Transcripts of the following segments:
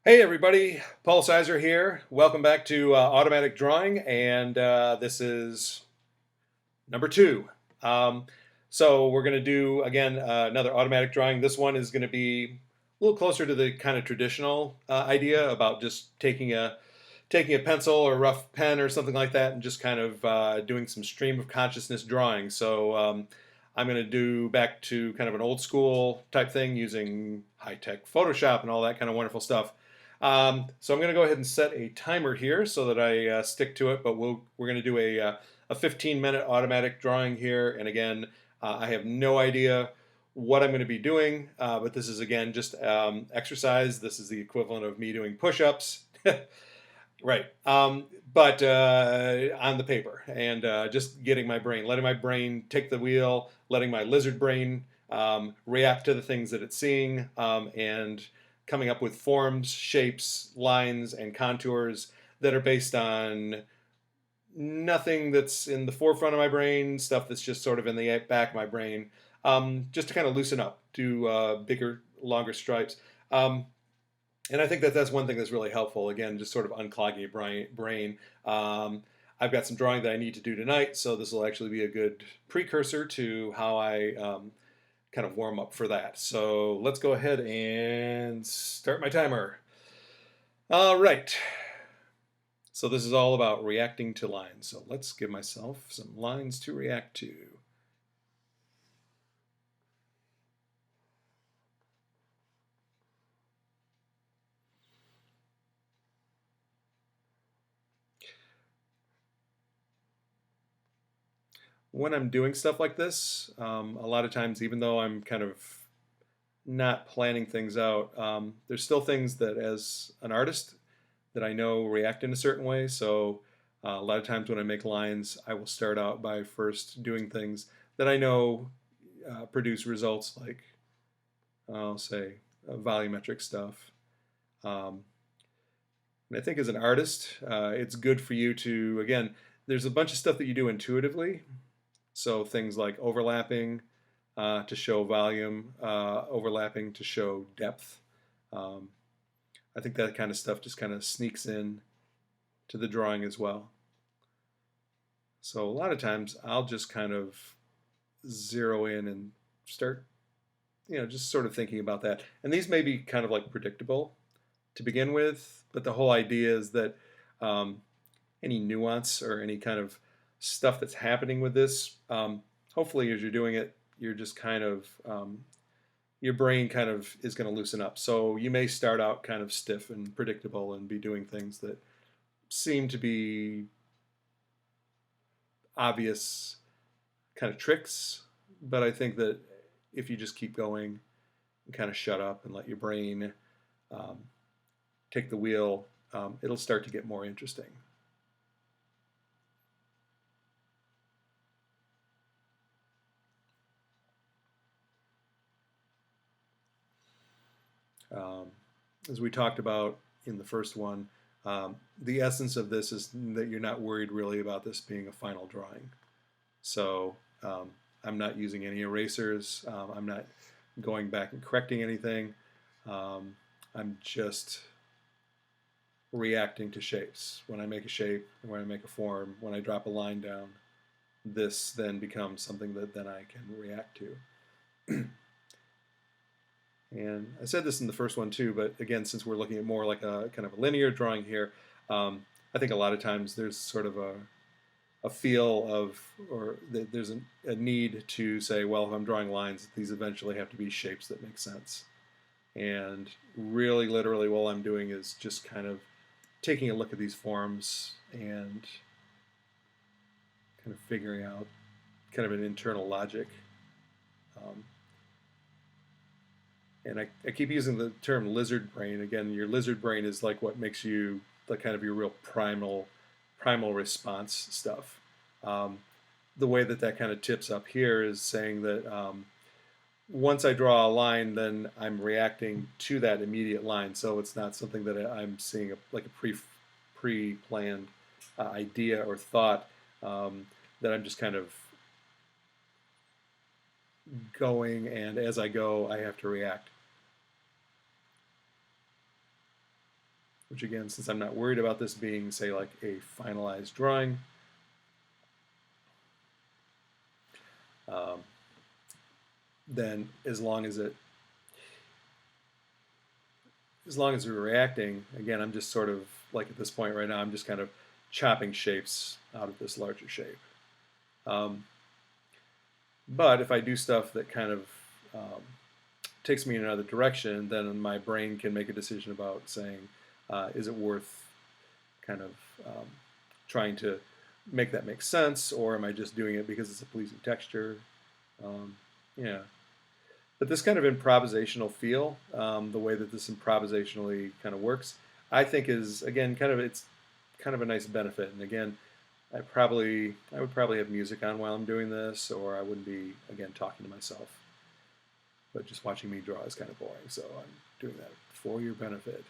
Hey everybody, Paul Sizer here. Welcome back to Automatic Drawing, and this is number two. Um, so we're going to do again another automatic drawing. This one is going to be a little closer to the kind of traditional idea about just taking a pencil or rough pen or something like that, and just kind of doing some stream of consciousness drawing. So I'm going to do back to kind of an old school type thing using high tech Photoshop and all that kind of wonderful stuff. So I'm going to go ahead and set a timer here so that I stick to it. But we're going to do a 15-minute automatic drawing here. And again, I have no idea what I'm going to be doing, but this is again just exercise. This is the equivalent of me doing push-ups. Right. But on the paper and just getting my brain, letting my brain take the wheel, letting my lizard brain react to the things that it's seeing, and coming up with forms, shapes, lines, and contours that are based on nothing that's in the forefront of my brain, stuff that's just sort of in the back of my brain, just to kind of loosen up, do bigger, longer stripes. And I think that that's one thing that's really helpful. Again, just sort of unclogging your brain. I've got some drawing that I need to do tonight, so this will actually be a good precursor to how I kind of warm up for that. So let's go ahead and start my timer. All right. So this is all about reacting to lines. So let's give myself some lines to react to. When I'm doing stuff like this, a lot of times, even though I'm kind of not planning things out, there's still things that, as an artist, that I know react in a certain way. So a lot of times when I make lines, I will start out by first doing things that I know produce results like, I'll say, volumetric stuff. Um, and I think as an artist, it's good for you to, again, there's a bunch of stuff that you do intuitively. So things like overlapping to show volume, overlapping to show depth. Um, I think that kind of stuff just kind of sneaks in to the drawing as well. So a lot of times I'll just kind of zero in and start, just sort of thinking about that. And these may be kind of like predictable to begin with, but the whole idea is that um, any nuance or any kind of stuff that's happening with this, hopefully as you're doing it, you're just kind of, your brain kind of is going to loosen up. So you may start out kind of stiff and predictable and be doing things that seem to be obvious kind of tricks. But I think that if you just keep going and kind of shut up and let your brain um, take the wheel, it'll start to get more interesting. Um, as we talked about in the first one, the essence of this is that you're not worried really about this being a final drawing. So I'm not using any erasers. I'm not going back and correcting anything. I'm just reacting to shapes. When I make a shape, when I make a form, when I drop a line down, this then becomes something that then I can react to. And I said this in the first one too, but again, since we're looking at more like a kind of a linear drawing here, I think a lot of times there's sort of a feel of, or there's a need to say, well, if I'm drawing lines, these eventually have to be shapes that make sense. And really, literally, all I'm doing is just kind of taking a look at these forms and kind of figuring out kind of an internal logic. Um, and I keep using the term lizard brain. Again, your lizard brain is like what makes you like kind of your real primal response stuff. Um, the way that that kind of tips up here is saying that once I draw a line, then I'm reacting to that immediate line. So it's not something that I'm seeing like a pre-planned idea or thought, that I'm just kind of going, and as I go, I have to react. which again, since I'm not worried about this being, say, like a finalized drawing, then as long as we're reacting, again, I'm just sort of like at this point right now, I'm just kind of chopping shapes out of this larger shape. But if I do stuff that kind of takes me in another direction, then my brain can make a decision about saying, is it worth kind of trying to make that make sense, or am I just doing it because it's a pleasing texture? Yeah. But this kind of improvisational feel, the way that this improvisationally kind of works, I think is, again, it's kind of a nice benefit. And again, I would probably have music on while I'm doing this, or I wouldn't be, again, talking to myself. But just watching me draw is kind of boring, so I'm doing that for your benefit.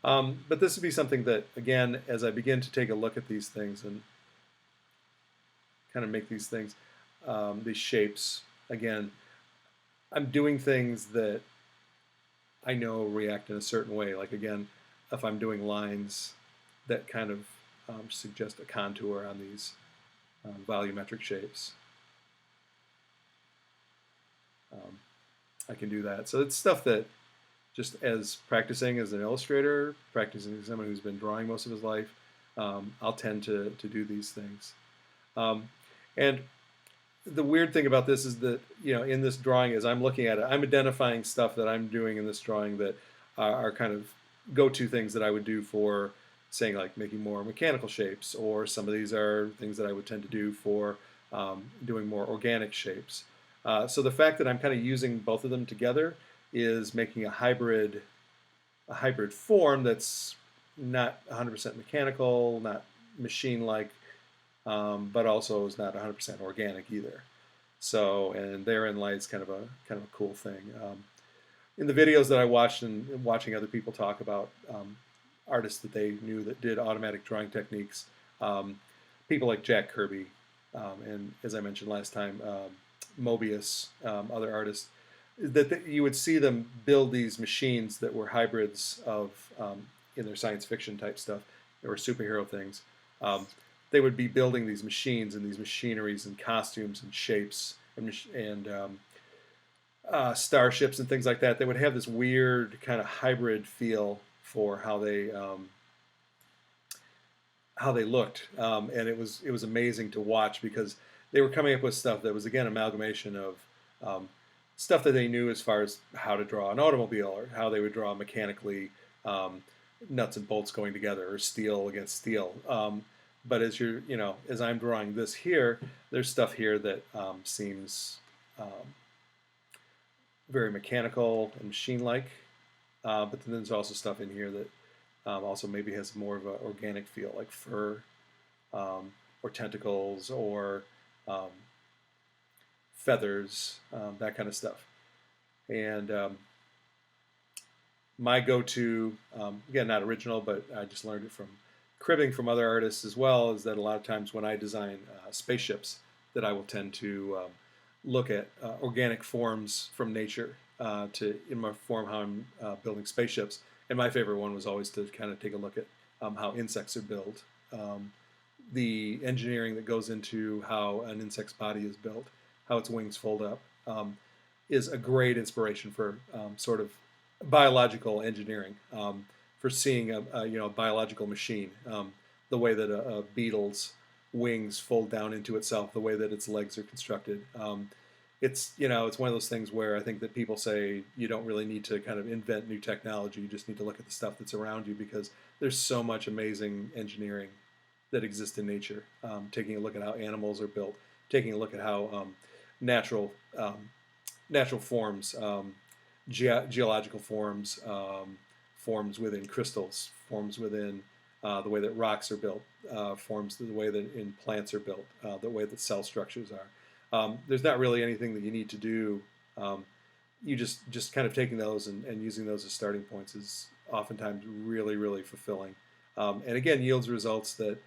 But this would be something that, again, as I begin to take a look at these things and kind of make these things, these shapes, again, I'm doing things that I know react in a certain way. Like, again, if I'm doing lines that kind of suggest a contour on these volumetric shapes, I can do that. So it's stuff that just as practicing as an illustrator, practicing as someone who's been drawing most of his life, I'll tend to do these things. And the weird thing about this is that, in this drawing, as I'm looking at it, I'm identifying stuff that I'm doing in this drawing that are kind of go-to things that I would do for, saying, like making more mechanical shapes, or some of these are things that I would tend to do for doing more organic shapes. So the fact that I'm kind of using both of them together is making a hybrid form that's not 100% mechanical, not machine-like, but also is not 100% organic either. So, and therein lies kind of a cool thing. In the videos that I watched and watching other people talk about artists that they knew that did automatic drawing techniques, people like Jack Kirby, and as I mentioned last time, Mobius, other artists, that you would see them build these machines that were hybrids of, in their science fiction type stuff, or superhero things. They would be building these machines and these machineries and costumes and shapes and starships and things like that. They would have this weird kind of hybrid feel for how they looked, and it was amazing to watch, because they were coming up with stuff that was, again, amalgamation of stuff that they knew as far as how to draw an automobile, or how they would draw mechanically nuts and bolts going together, or steel against steel. But as I'm drawing this here, there's stuff here that seems very mechanical and machine-like. But then there's also stuff in here that also maybe has more of an organic feel, like fur, or tentacles, or feathers, that kind of stuff. And my go-to, again, not original, but I just learned it from cribbing from other artists as well, is that a lot of times when I design spaceships, that I will tend to look at organic forms from nature to inform how I'm building spaceships. And my favorite one was always to kind of take a look at how insects are built, the engineering that goes into how an insect's body is built, how its wings fold up, is a great inspiration for sort of biological engineering, for seeing a biological machine, the way that a beetle's wings fold down into itself, the way that its legs are constructed. It's one of those things where I think that people say you don't really need to kind of invent new technology. You just need to look at the stuff that's around you, because there's so much amazing engineering that exists in nature. Taking a look at how animals are built, taking a look at how natural forms, geological forms, forms within crystals, forms within the way that rocks are built, forms the way that in plants are built, the way that cell structures are. There's not really anything that you need to do. You just kind of taking those and using those as starting points is oftentimes really, really fulfilling. And again, yields results that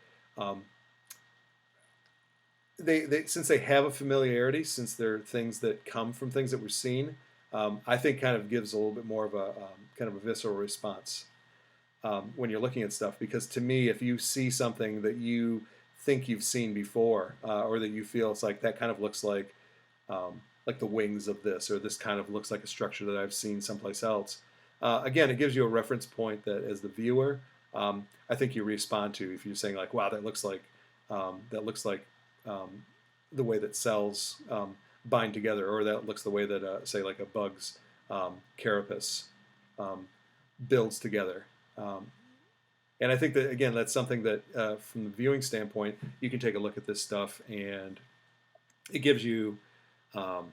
they since they have a familiarity, since they're things that come from things that we've seen, I think kind of gives a little bit more of a kind of a visceral response. when you're looking at stuff. Because to me, if you see something that you think you've seen before, or that you feel it's like that kind of looks like the wings of this, or this kind of looks like a structure that I've seen someplace else. Again, it gives you a reference point that, as the viewer, I think you respond to. If you're saying like, "Wow, that looks like the way that cells bind together," or that looks the way that, say, like a bug's carapace builds together. And I think that, again, that's something that, from the viewing standpoint, you can take a look at this stuff, and it gives you a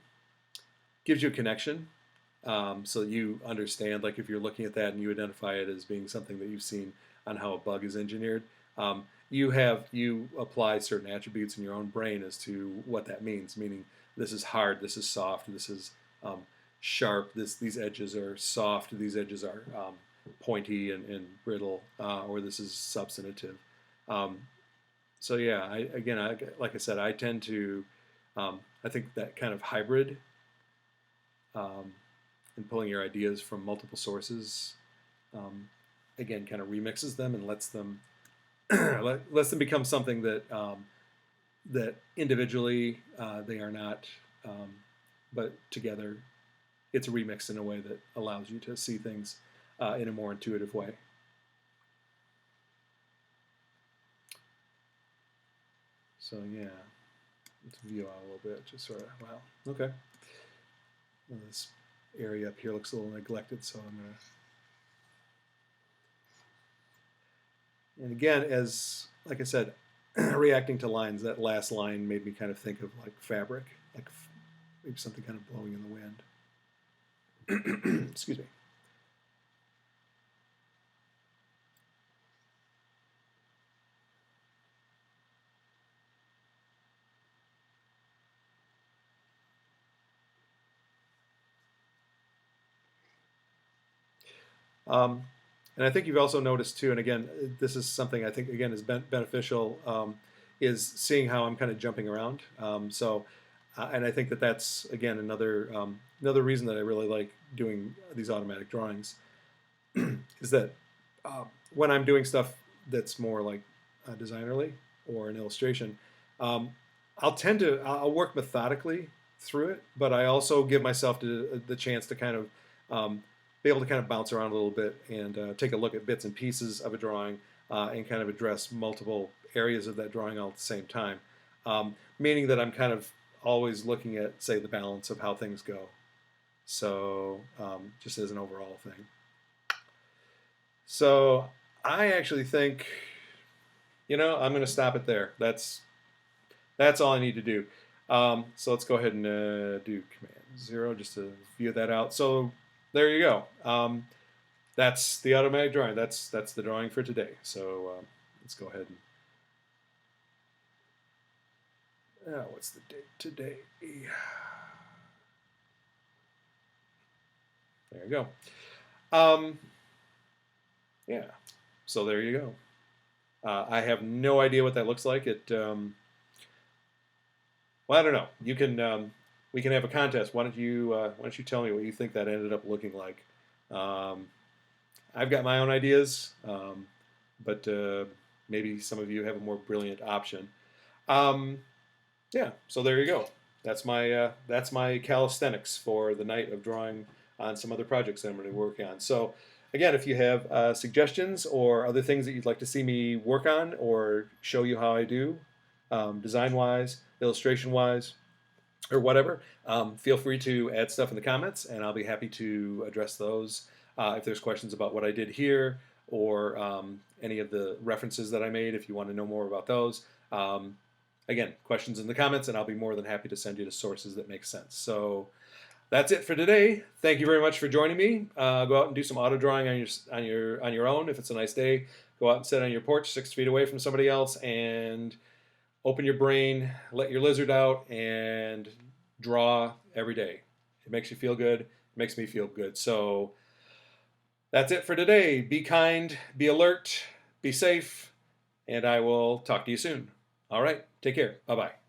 connection, so that you understand. Like if you're looking at that and you identify it as being something that you've seen on how a bug is engineered, you apply certain attributes in your own brain as to what that means. Meaning, this is hard, this is soft, this is sharp. These edges are soft, these edges are pointy and brittle, or this is substantive. So yeah, like I said, I tend to, I think that kind of hybrid, and pulling your ideas from multiple sources, again, kind of remixes them and lets them lets them become something that that individually they are not, but together it's remixed in a way that allows you to see things in a more intuitive way. So yeah, let's view out a little bit, just sort of, wow, okay. Well, this area up here looks a little neglected, so I'm gonna, and again, as like I said, reacting to lines, that last line made me kind of think of like fabric, like maybe something kind of blowing in the wind. Excuse me. And I think you've also noticed too, and again, this is something I think again is beneficial, is seeing how I'm kind of jumping around. And I think that that's again another reason that I really like doing these automatic drawings, is that when I'm doing stuff that's more like designerly or an illustration, I'll work methodically through it, but I also give myself the chance to kind of be able to kind of bounce around a little bit and take a look at bits and pieces of a drawing, and kind of address multiple areas of that drawing all at the same time. Meaning that I'm kind of always looking at, say, the balance of how things go. So just as an overall thing. So I actually think, I'm going to stop it there. That's all I need to do. So let's go ahead and do Command 0 just to view that out. So there you go. That's the automatic drawing. That's the drawing for today. So let's go ahead and what's the date today? There you go. Yeah. So there you go. I have no idea what that looks like. Well, I don't know. You can. We can have a contest. Why don't you tell me what you think that ended up looking like? I've got my own ideas, but maybe some of you have a more brilliant option. Yeah, so there you go. That's my calisthenics for the night of drawing on some other projects that I'm going to work on. So again, if you have suggestions or other things that you'd like to see me work on or show you how I do, design-wise, illustration-wise, or whatever, feel free to add stuff in the comments, and I'll be happy to address those. If there's questions about what I did here, or any of the references that I made, if you want to know more about those, again, questions in the comments, and I'll be more than happy to send you to sources that make sense. So that's it for today. Thank you very much for joining me. Go out and do some auto drawing on your own. If it's a nice day, go out and sit on your porch 6 feet away from somebody else and open your brain, let your lizard out, and draw every day. It makes you feel good. It makes me feel good. So that's it for today. Be kind, be alert, be safe, and I will talk to you soon. All right, take care. Bye-bye.